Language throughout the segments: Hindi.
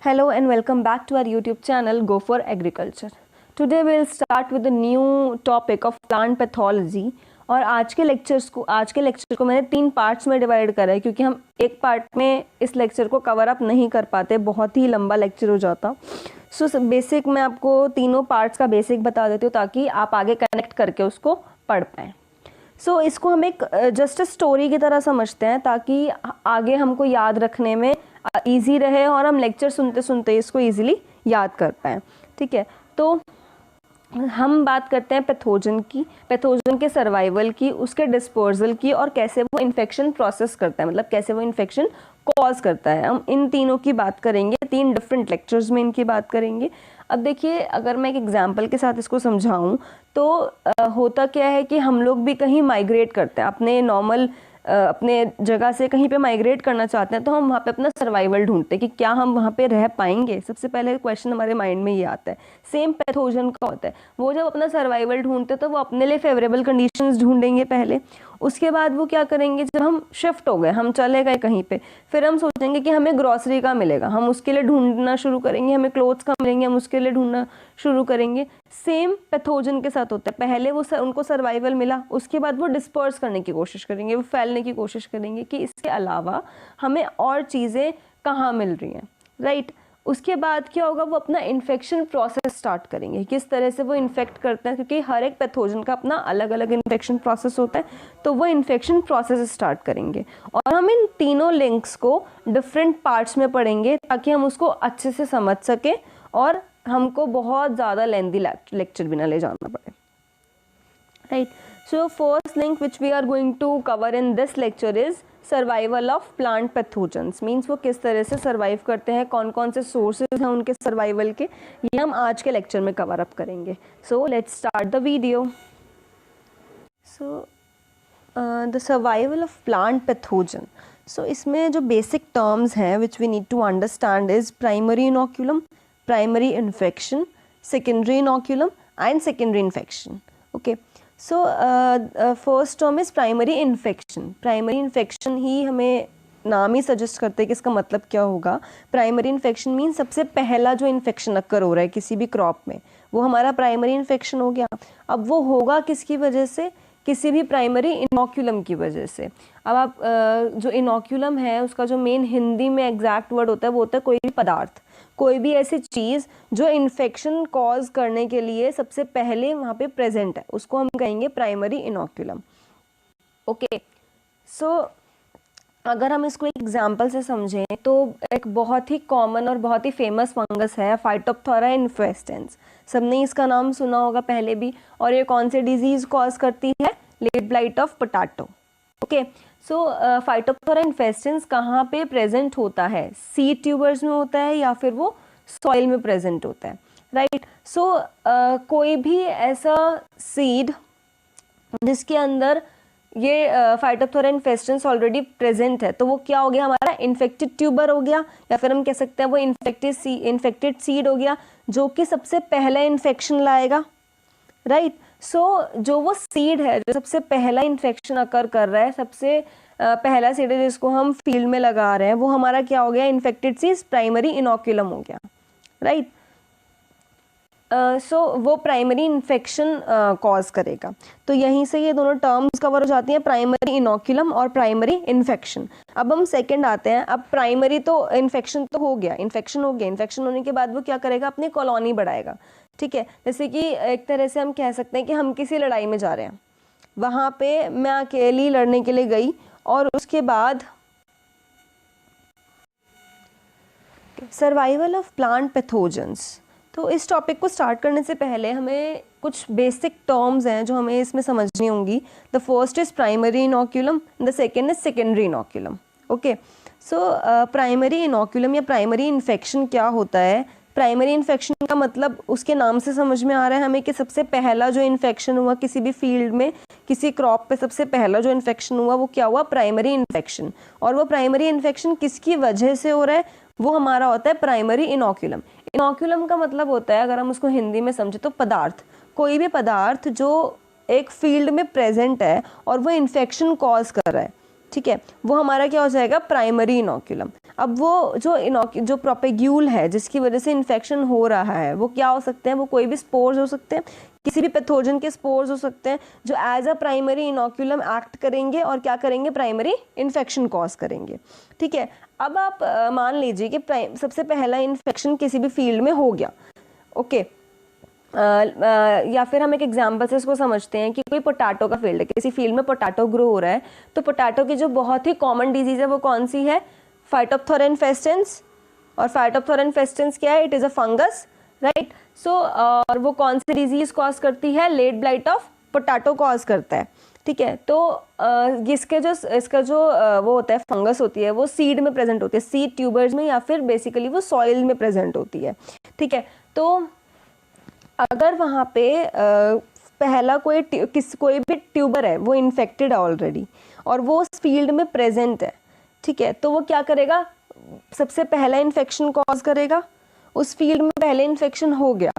Hello and welcome back to our YouTube channel Go for Agriculture. Today we will start with a new topic of plant pathology. और आज के लेक्चर को मैंने 3 पार्ट्स में डिवाइड करा है क्योंकि हम एक पार्ट में इस लेक्चर को कवर अप नहीं कर पाते, बहुत ही लंबा लेक्चर हो जाता। सो बेसिक मैं आपको तीनों पार्ट्स का बेसिक बता देती हूँ ताकि आप आगे कनेक्ट करके उसको पढ़ पाएँ। सो इसको हम एक जस्ट स्टोरी की तरह समझते हैं ताकि आगे हमको याद रखने में ईजी रहे और हम लेक्चर सुनते सुनते इसको ईजिली याद कर पाएँ। ठीक है, तो हम बात करते हैं पैथोजन के सर्वाइवल की, उसके डिस्पोजल की और कैसे वो इन्फेक्शन प्रोसेस करता है, मतलब कैसे वो इन्फेक्शन कॉज करता है। हम इन तीनों की बात करेंगे, 3 डिफरेंट लेक्चर्स में इनकी बात करेंगे। अब देखिए, अगर मैं एक एग्जांपल के साथ इसको समझाऊं तो होता क्या है कि हम लोग भी कहीं माइग्रेट करते हैं, अपने जगह से कहीं पे माइग्रेट करना चाहते हैं, तो हम वहाँ पे अपना सर्वाइवल ढूंढते हैं कि क्या हम वहाँ पे रह पाएंगे। सबसे पहले क्वेश्चन हमारे माइंड में ये आता है। सेम पैथोजन का होता है, वो जब अपना सर्वाइवल ढूंढते हैं तो वो अपने लिए फेवरेबल कंडीशंस ढूंढेंगे पहले। उसके बाद वो क्या करेंगे, जब हम शिफ्ट हो गए, हम चले गए कहीं पे, फिर हम सोचेंगे कि हमें ग्रॉसरी का मिलेगा, हम उसके लिए ढूंढना शुरू करेंगे, हमें क्लोथ्स का मिलेंगे, हम उसके लिए ढूंढना शुरू करेंगे। सेम पैथोजन के साथ होता है, पहले वो उनको सर्वाइवल मिला, उसके बाद वो डिस्पर्स करने की कोशिश करेंगे, वो फैलने की कोशिश करेंगे कि इसके अलावा हमें और चीज़ें कहाँ मिल रही हैं, राइट। उसके बाद क्या होगा, वो अपना इन्फेक्शन प्रोसेस स्टार्ट करेंगे, किस तरह से वो इन्फेक्ट करते हैं, क्योंकि हर एक पैथोजन का अपना अलग अलग इन्फेक्शन प्रोसेस होता है। तो वो इन्फेक्शन प्रोसेस स्टार्ट करेंगे और हम इन तीनों लिंक्स को डिफरेंट पार्ट्स में पढ़ेंगे ताकि हम उसको अच्छे से समझ सकें और हमको बहुत ज़्यादा लेंथी लेक्चर भी ना ले जाना पड़े, right. So first link which we are going to cover in this lecture is survival of plant pathogens. Means वो किस तरह से सर्वाइव करते हैं, कौन कौन से सोर्सेज हैं उनके सर्वाइवल के, ये हम आज के लेक्चर में कवर अप करेंगे। So let's start the video. So the survival of plant pathogen. So इसमें जो बेसिक टर्म्स हैं which we need to understand is primary inoculum, primary infection, secondary inoculum and secondary infection. Okay, so first term is primary infection. Primary infection ही हमें नाम ही सजेस्ट करते हैं कि इसका मतलब क्या होगा। प्राइमरी इन्फेक्शन मीन सबसे पहला जो इन्फेक्शन अक्कर हो रहा है किसी भी क्रॉप में, वो हमारा प्राइमरी इन्फेक्शन हो गया। अब वो होगा किसकी वजह से, किसी भी प्राइमरी इनोक्यूलम की वजह से। अब आप जो इनोक्यूलम है उसका जो मेन हिंदी में एग्जैक्ट वर्ड होता है वो होता है कोई भी पदार्थ, कोई भी ऐसी चीज़ जो इन्फेक्शन कॉज करने के लिए सबसे पहले वहाँ पे प्रेजेंट है, उसको हम कहेंगे प्राइमरी इनोक्यूलम। ओके, सो अगर हम इसको एक एग्जांपल से समझें तो एक बहुत ही कॉमन और बहुत ही फेमस फंगस है फाइटोप्थोरा इन्फेस्टेंस। सबने इसका नाम सुना होगा पहले भी। और ये कौन सी डिजीज कॉज करती है, late blight of potato. Okay, so Phytophthora infestans कहाँ पे प्रेजेंट होता है, सीड ट्यूबर्स में होता है या फिर वो सॉइल में प्रेजेंट होता है, राइट। सो कोई भी ऐसा सीड जिसके अंदर ये फाइटोप्थोरा इन्फेस्टेंस ऑलरेडी प्रेजेंट है, तो वो क्या हो गया, हमारा इन्फेक्टेड ट्यूबर हो गया, या फिर हम कह सकते हैं वो इन्फेक्टेड सीड हो गया जो कि सबसे पहला इन्फेक्शन लाएगा, राइट। सो जो वो सीड है जो सबसे पहला इन्फेक्शन अकर कर रहा है, सबसे पहला सीड है जिसको हम फील्ड में लगा रहे हैं, वो हमारा क्या हो गया, इन्फेक्टेड सीड, प्राइमरी इनोक्यूलम हो गया, राइट। सो वो प्राइमरी इन्फेक्शन कॉज करेगा। तो यहीं से ये दोनों टर्म्स कवर हो जाती हैं, प्राइमरी इनोक्यूलम और प्राइमरी इन्फेक्शन। अब हम सेकंड आते हैं। अब प्राइमरी तो इन्फेक्शन तो हो गया, इन्फेक्शन होने के बाद वो क्या करेगा, अपनी कॉलोनी बढ़ाएगा, ठीक है। जैसे कि एक तरह से हम कह सकते हैं कि हम किसी लड़ाई में जा रहे हैं, वहाँ पे मैं अकेली लड़ने के लिए गई और उसके बाद सर्वाइवल ऑफ प्लांट पैथोजेंस। तो इस टॉपिक को स्टार्ट करने से पहले हमें कुछ बेसिक टर्म्स हैं जो हमें इसमें समझनी होंगी। The first is primary inoculum, the second is secondary inoculum. Okay, so primary inoculum या प्राइमरी इन्फेक्शन क्या होता है। प्राइमरी इन्फेक्शन का मतलब उसके नाम से समझ में आ रहा है हमें कि सबसे पहला जो इन्फेक्शन हुआ किसी भी फील्ड में, किसी क्रॉप पे सबसे पहला जो इन्फेक्शन हुआ वो क्या हुआ, प्राइमरी इन्फेक्शन। और वो प्राइमरी इन्फेक्शन किसकी वजह से हो रहा है, वो हमारा होता है प्राइमरी इनोक्यूलम। इनोक्यूलम का मतलब होता है, अगर हम उसको हिंदी में समझे तो पदार्थ, कोई भी पदार्थ जो एक फील्ड में प्रेजेंट है और वो इन्फेक्शन कॉज कर रहा है, ठीक है, वो हमारा क्या हो जाएगा, प्राइमरी इनोक्यूलम। अब वो जो प्रोपेग्यूल है जिसकी वजह से इन्फेक्शन हो रहा है वो क्या हो सकते हैं, वो कोई भी स्पोर्स हो सकते हैं, किसी भी पैथोजन के स्पोर्स हो सकते हैं जो as a primary inoculum act करेंगे और क्या करेंगे, प्राइमरी इन्फेक्शन कॉज करेंगे। ठीक है, अब आप मान लीजिए कि सबसे पहला इन्फेक्शन किसी भी फील्ड में हो गया, ओके। या फिर हम एक एग्जाम्पल से इसको समझते हैं कि कोई पोटैटो का फील्ड है, किसी फील्ड में पोटैटो ग्रो हो रहा है, तो पोटैटो की जो बहुत ही कॉमन डिजीज है वो कौन सी है, फाइटोप्थोरा इन्फेस्टेंस। और फाइटोप्थोरा इन्फेस्टेंस क्या है, it is a fungus, right. So और वो कौन सी डिजीज कॉज करती है, late blight of potato cause करता है। ठीक है, तो इसका जो वो होता है, फंगस होती है, वो सीड में प्रेजेंट होती है, सीड ट्यूबर्स में, या फिर बेसिकली वो सॉइल में प्रेजेंट होती है। ठीक है, तो अगर वहाँ पे पहला कोई भी ट्यूबर है वो इन्फेक्टेड है ऑलरेडी और वो उस फील्ड में प्रेजेंट है, ठीक है, तो वो क्या करेगा, सबसे पहला इन्फेक्शन कॉज करेगा, उस फील्ड में पहले इन्फेक्शन हो गया।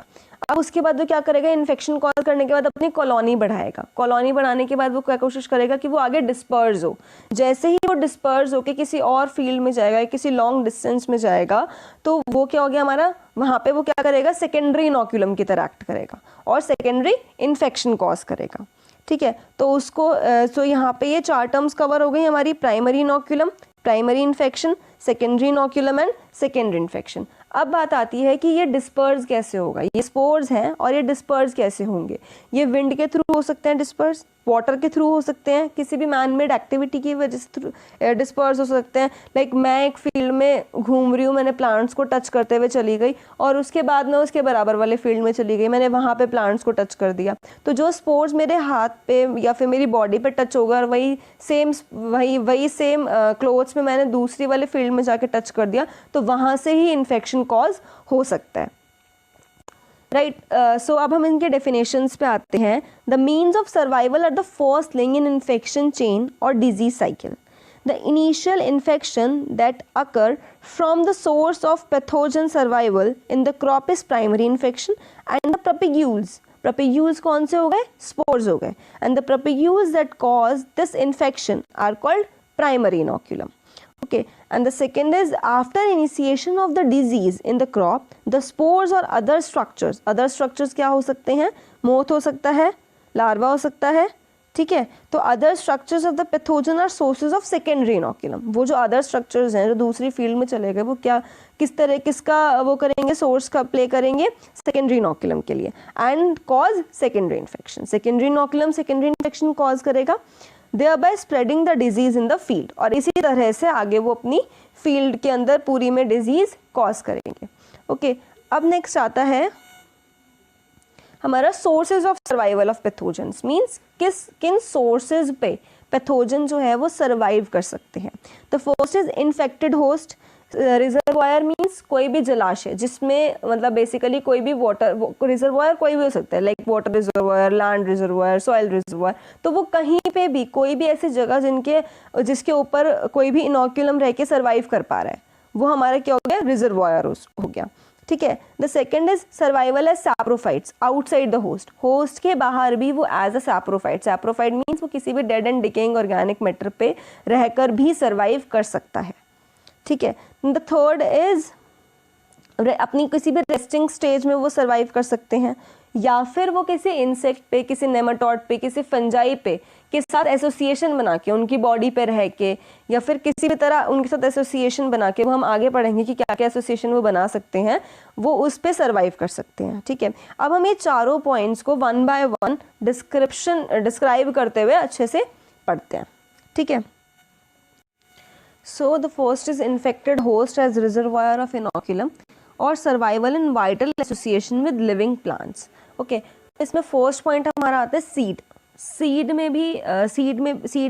अब उसके बाद वो क्या करेगा, इन्फेक्शन कॉज करने के बाद अपनी कॉलोनी बढ़ाएगा, कॉलोनी बढ़ाने के बाद वो क्या कोशिश करेगा कि वो आगे डिस्पर्स हो। जैसे ही वो डिस्पर्स होके किसी और फील्ड में जाएगा, किसी लॉन्ग डिस्टेंस में जाएगा, तो वो क्या हो गया हमारा, वहाँ पे वो क्या करेगा, सेकेंडरी इनोक्यूलम की तरह एक्ट करेगा और सेकेंडरी इन्फेक्शन कॉज करेगा। ठीक है, तो उसको सो यहाँ पे ये 4 टर्म्स कवर हो गई हमारी, primary inoculum, primary infection, secondary inoculum and secondary infection. अब बात आती है कि ये डिस्पर्स कैसे होगा, ये स्पोर्स हैं और ये डिस्पर्स कैसे होंगे। ये विंड के थ्रू हो सकते हैं डिस्पर्स, वाटर के थ्रू हो सकते हैं, किसी भी मैन मेड एक्टिविटी की वजह से डिस्पर्स हो सकते हैं। लाइक मैं एक फील्ड में घूम रही हूँ, मैंने प्लांट्स को टच करते हुए चली गई और उसके बाद मैं उसके बराबर वाले फील्ड में चली गई, मैंने वहाँ पे प्लांट्स को टच कर दिया, तो जो स्पोर्स मेरे हाथ पे या फिर मेरी बॉडी पे टच होगा और वही सेम क्लोथ्स में मैंने दूसरी वाले फील्ड में जाके टच कर दिया, तो वहाँ से ही इन्फेक्शन कॉज हो सकता है, राइट। सो अब हम इनके डेफिनेशंस पे आते हैं। The means of survival are the first link in infection chain और disease cycle. The initial infection that occur from the source of pathogen survival in the crop is primary infection and the propagules, propagules कौन से हो गए, स्पोर्स हो गए, and the propagules that cause this infection are called primary inoculum. Okay, and the second is after initiation of the disease in the crop, the spores or other structures क्या हो सकते हैं, मोथ हो सकता है, लार्वा हो सकता है, ठीक है। तो other structures of the pathogen are sources of secondary inoculum। वो जो other structures हैं जो दूसरी फील्ड में चले गए, वो किसका वो करेंगे, सोर्स का प्ले करेंगे सेकेंडरी इनोकुलम के लिए, and cause secondary infection. Secondary inoculum secondary infection cause करेगा, thereby spreading the disease in the field, और इसी तरह से आगे वो अपनी फील्ड के अंदर पूरी में डिजीज कॉज करेंगे। ओके, अब नेक्स्ट आता है हमारा sources of survival of pathogens, means किन सोर्सेज पे पैथोजन जो है वो सर्वाइव कर सकते हैं। The first is infected host, reservoir means कोई भी जलाशय जिसमें मतलब बेसिकली कोई भी वाटर रिजर्वायर कोई भी हो सकता है, like water reservoir, land reservoir, soil reservoir, तो वो कहीं पे भी कोई भी ऐसी जगह जिसके ऊपर कोई भी इनोक्यूलम रह के सर्वाइव कर पा रहा है, वो हमारा क्या हो गया, रिजर्वायर हो गया। ठीक है, the second is survival as saprophytes outside the host, host के बाहर भी वो as a saprophyte, saprophyte means वो किसी भी dead and decaying organic matter पे रहकर भी सर्वाइव कर सकता है। ठीक है, द थर्ड इज अपनी किसी भी रेस्टिंग स्टेज में वो सर्वाइव कर सकते हैं, या फिर वो किसी इंसेक्ट पे, किसी नेमाटोड पे, किसी फंजाई पे के साथ एसोसिएशन बना के उनकी बॉडी पे रह के, या फिर किसी भी तरह उनके साथ एसोसिएशन बना के, वो हम आगे पढ़ेंगे कि क्या क्या एसोसिएशन वो बना सकते हैं, वो उस पे सर्वाइव कर सकते हैं। ठीक है, अब हम ये चारों पॉइंट्स को वन बाय वन डिस्क्राइब करते हुए अच्छे से पढ़ते हैं। ठीक है, so the first is infected host as reservoir of inoculum or survival in vital association with living plants। okay, इसमें फर्स्ट पॉइंट हमारा आता है सीड। सीड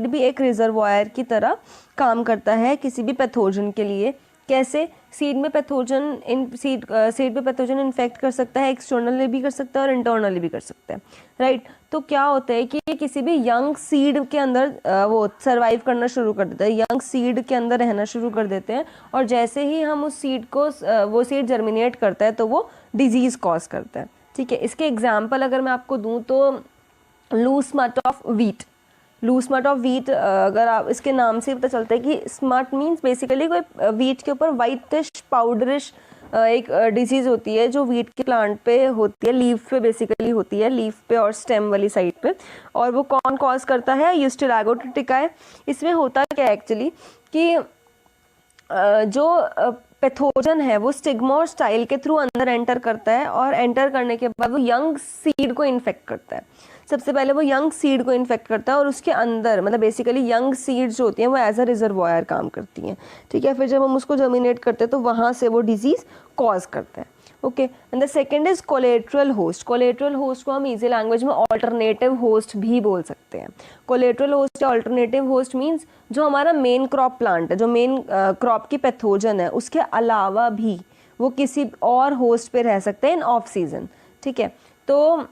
भी एक रिजर्वायर की तरह काम करता है किसी भी पैथोजन के लिए। कैसे, सीड में पैथोजन इन्फेक्ट कर सकता है, एक्सटर्नली भी कर सकता है और इंटरनली भी कर सकता है, राइट। तो क्या होता है कि किसी भी यंग सीड के अंदर वो सर्वाइव करना शुरू कर देता है, यंग सीड के अंदर रहना शुरू कर देते हैं, और जैसे ही हम उस सीड को वो सीड जर्मिनेट करता है तो वो डिजीज़ कॉज करता है। ठीक है, इसके एग्जाम्पल अगर मैं आपको दूँ तो loose smut of wheat, loose smut of wheat, अगर आप इसके नाम से पता चलता है कि स्मट मीन्स बेसिकली कोई वीट के ऊपर वाइटिश पाउडरिश एक डिजीज़ होती है जो वीट के प्लांट पे होती है, लीफ पे बेसिकली होती है, लीफ पे और स्टेम वाली साइड पे। और वो कौन कॉज करता है? यूस्टिलागो ट्रिटिकाए। इसमें होता क्या है एक्चुअली कि जो पैथोजन है वो स्टिग्मा और स्टाइल के थ्रू अंदर एंटर करता है, और एंटर करने के बाद वो यंग सीड को इन्फेक्ट करता है। सबसे पहले वो यंग सीड को इन्फेक्ट करता है, और उसके अंदर मतलब बेसिकली यंग सीड्स जो होती हैं वो एज अ रिजर्वायर काम करती हैं, ठीक है। फिर जब हम उसको जर्मिनेट करते हैं तो वहाँ से वो डिजीज़ कॉज करता है। Okay, and the second is collateral host. Collateral host को हम इजी लैंग्वेज में ऑल्टरनेटिव होस्ट भी बोल सकते हैं। कोलेट्रल होस्ट या ऑल्टरनेटिव होस्ट मीन्स जो हमारा मेन क्रॉप प्लांट है, जो मेन क्रॉप की पैथोजन है, उसके अलावा भी वो किसी और होस्ट पे रह सकते हैं इन ऑफ सीजन, ठीक है। तो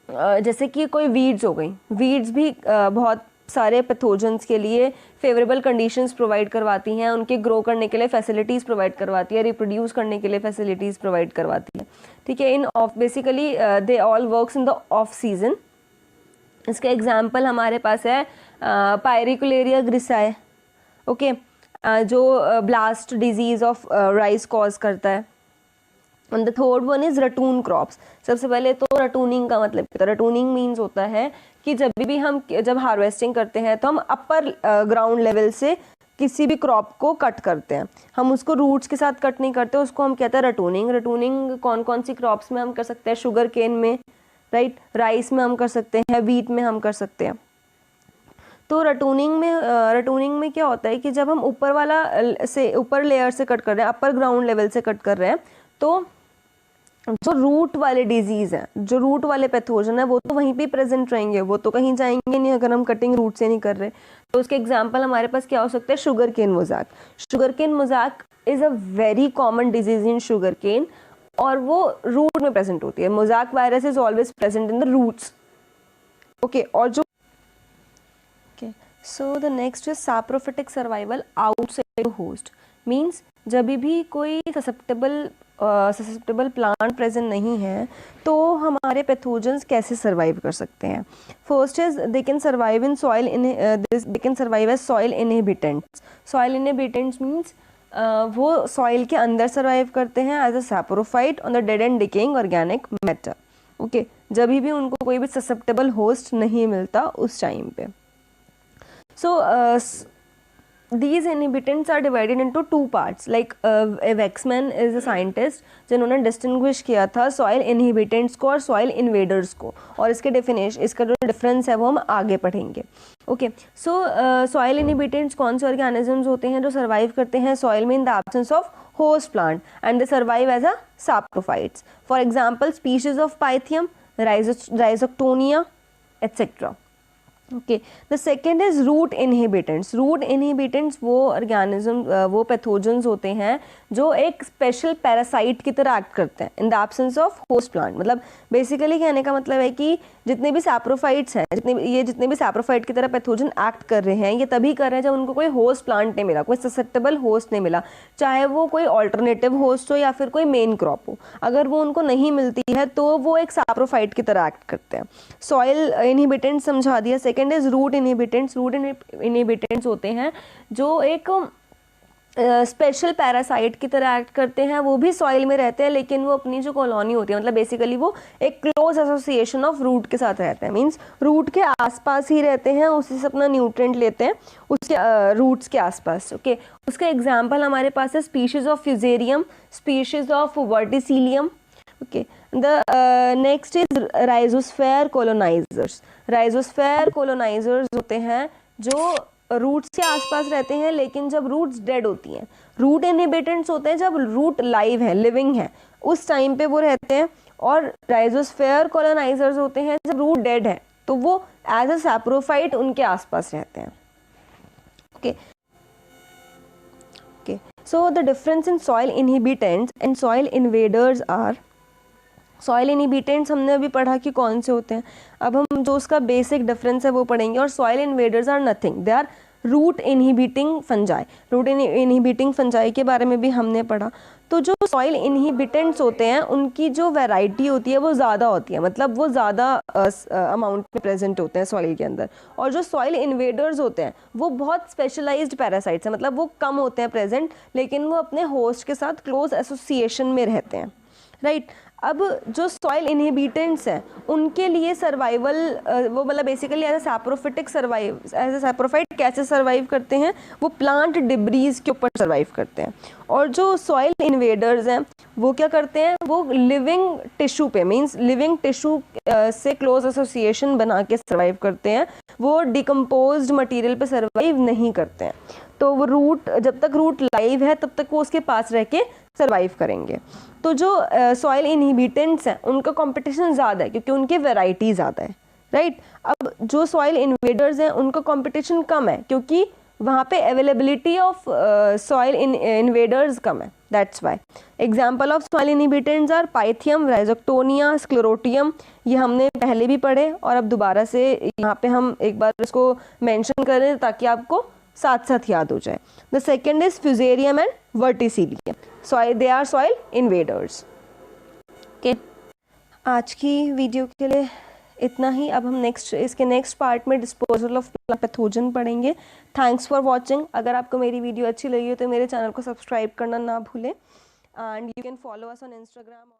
जैसे कि कोई वीड्स हो गई, वीड्स भी बहुत सारे पैथोजेंस के लिए फेवरेबल कंडीशंस प्रोवाइड करवाती हैं, उनके ग्रो करने के लिए फैसिलिटीज़ प्रोवाइड करवाती है, रिप्रोड्यूस करने के लिए फैसिलिटीज़ प्रोवाइड करवाती है, ठीक है। In off basically they all works in the off season. इसका एग्जांपल हमारे पास है पायरिकुलेरिया ग्रिसाए, ओके, जो blast disease of rice cause करता है। And the third one is ratoon crops. सबसे पहले तो रटूनिंग का मतलब क्या है? रटूनिंग मीन्स होता है कि जब हार्वेस्टिंग करते हैं तो हम अपर ग्राउंड लेवल से किसी भी क्रॉप को कट करते हैं, हम उसको रूट्स के साथ कट नहीं करते, उसको हम कहते हैं रटूनिंग। रटूनिंग कौन कौन सी क्रॉप्स में हम कर सकते हैं? शुगर केन में, राइट, राइस में हम कर सकते हैं, वीट में हम कर सकते हैं। तो रटूनिंग में क्या होता है कि जब हम ऊपर लेयर से कट कर रहे हैं, अपर ग्राउंड लेवल से कट कर रहे हैं, तो जो रूट वाले डिजीज़ हैं, जो रूट वाले पैथोजन है, वो तो वहीं पे प्रेजेंट रहेंगे, वो तो कहीं जाएंगे नहीं अगर हम कटिंग रूट से नहीं कर रहे। तो उसके एग्जांपल हमारे पास क्या हो सकता है? Sugarcane mosaic. Sugarcane mosaic is a very common disease in sugarcane, और वो रूट में प्रेजेंट होती है। Mosaic virus is always present in the roots, okay. और जो so the next is saprophytic survival outside host. Means जब भी कोई ससेप्टेबल प्लांट प्रेजेंट नहीं है तो हमारे पैथोजेंस कैसे सर्वाइव कर सकते हैं? First is they can survive in soil, they can survive as soil inhabitants. Soil inhabitants means वो सॉइल के अंदर सर्वाइव करते हैं as a saprophyte on the dead and decaying organic matter, okay. जब भी उनको कोई भी ससेप्टेबल होस्ट नहीं मिलता उस टाइम पे। सो these inhibitants are divided into two parts, like Waxman is a scientist जिन्होंने डिस्टिंग्विश किया था सॉइल इनहिबिटेंट्स को और सॉइल इन्वेडर्स को, और इसका जो डिफरेंस है वो हम आगे पढ़ेंगे, ओके। सो सॉइल इनहिबिटेंट्स कौन से ऑर्गेनिजम्स होते हैं जो सर्वाइव करते हैं सॉइल में in the absence of host plant, and they survive as a saprophytes. For example species of Pythium, Rhizoctonia etcetera, okay. The second is root inhabitants. Root inhabitants वो ऑर्गेनिज्म, वो पैथोजेंस होते हैं जो एक स्पेशल पैरासाइट की तरह एक्ट करते हैं इन the absence of host plant. मतलब बेसिकली कहने का मतलब है कि जितने भी सैप्रोफाइट्स हैं, जितने भी सैप्रोफाइट की तरह पैथोजन एक्ट कर रहे हैं, ये तभी कर रहे हैं जब उनको कोई होस्ट प्लांट नहीं मिला, कोई ससेप्टेबल होस्ट नहीं मिला, चाहे वो कोई ऑल्टरनेटिव होस्ट हो या फिर कोई मेन क्रॉप हो। अगर वो उनको नहीं मिलती है तो वो एक सैप्रोफाइट की तरह एक्ट करते हैं। सॉइल इनहिबिटेंट्स समझा दिया। Second is root inhabitants. Root inhabitants होते हैं जो एक स्पेशल पैरासाइट की तरह एक्ट करते हैं, वो भी सॉइल में रहते हैं लेकिन वो अपनी जो कॉलोनी होती है, मतलब बेसिकली वो एक क्लोज एसोसिएशन ऑफ रूट के साथ रहते हैं। मींस रूट के आसपास ही रहते हैं, उसी से अपना न्यूट्रिएंट लेते हैं उसके रूट्स के आसपास, ओके। उसका एग्जांपल हमारे पास है species of Fusarium, species of Verticillium, okay. The next is rhizosphere colonisers. Rhizosphere colonisers होते हैं जो रूट्स के आसपास रहते हैं लेकिन जब रूट्स डेड होती हैं। रूट इनहिबिटेंट्स होते हैं जब रूट लाइव है, लिविंग है, उस टाइम पे वो रहते हैं। और राइजोस्फेयर कोलोनाइजर्स होते हैं जब रूट डेड है, तो वो एज अ सैप्रोफाइट उनके आसपास रहते हैं, okay. Okay, so the difference in soil inhabitants and soil invaders are. Soil inhabitants हमने अभी पढ़ा कि कौन से होते हैं, अब हम जो उसका बेसिक डिफरेंस है वो पढ़ेंगे। और soil invaders are nothing, they are root inhibiting fungi. Root inhibiting fungi के बारे में भी हमने पढ़ा। तो जो सॉइल इनहिबिटेंट्स होते हैं उनकी जो वैरायटी होती है वो ज़्यादा होती है, मतलब वो ज़्यादा अमाउंट में प्रेजेंट होते हैं सॉइल के अंदर। और जो सॉइल इन्वेडर्स होते हैं वो बहुत स्पेशलाइज्ड पैरासाइट्स हैं, मतलब वो कम होते हैं प्रेजेंट, लेकिन वो अपने होस्ट के साथ क्लोज एसोसिएशन में रहते हैं, राइट। अब जो सॉइल इनहिबिटेंट्स हैं उनके लिए सर्वाइवल वो मतलब basically as a saprophytic survive, as a saprophyte कैसे सर्वाइव करते हैं, वो प्लांट डिब्रीज के ऊपर सर्वाइव करते हैं। और जो सॉइल इन्वेडर्स हैं वो क्या करते हैं, वो लिविंग टिश्यू पे, मींस लिविंग टिश्यू से क्लोज एसोसिएशन बना के सर्वाइव करते हैं, वो डिकम्पोज्ड मटेरियल पे सर्वाइव नहीं करते हैं। तो वो रूट, जब तक रूट लाइव है तब तक वो उसके पास रह के सर्वाइव करेंगे। तो जो सॉइल इनहिबिटेंट्स हैं उनका कंपटीशन ज़्यादा है क्योंकि उनकी वैरायटी ज़्यादा है, राइट। अब जो सॉइल इन्वेडर्स हैं उनका कंपटीशन कम है क्योंकि वहाँ पे अवेलेबिलिटी ऑफ सॉइल इन्वेडर्स कम है, that's why. Example of soil inhabitants are Pythium, Rhizoctonia, Sclerotium. ये हमने पहले भी पढ़े और अब दोबारा से यहाँ पे हम एक बार इसको मेंशन करें ताकि आपको साथ साथ याद हो जाए। The second is Fusarium and Verticillium, soil they are soil invaders. Okay, आज की वीडियो के लिए इतना ही। अब हम इसके नेक्स्ट पार्ट में डिस्पोजल ऑफ पैथोजन पढ़ेंगे। Thanks for watching. अगर आपको मेरी वीडियो अच्छी लगी हो तो मेरे चैनल को सब्सक्राइब करना ना भूलें and you can follow us on Instagram.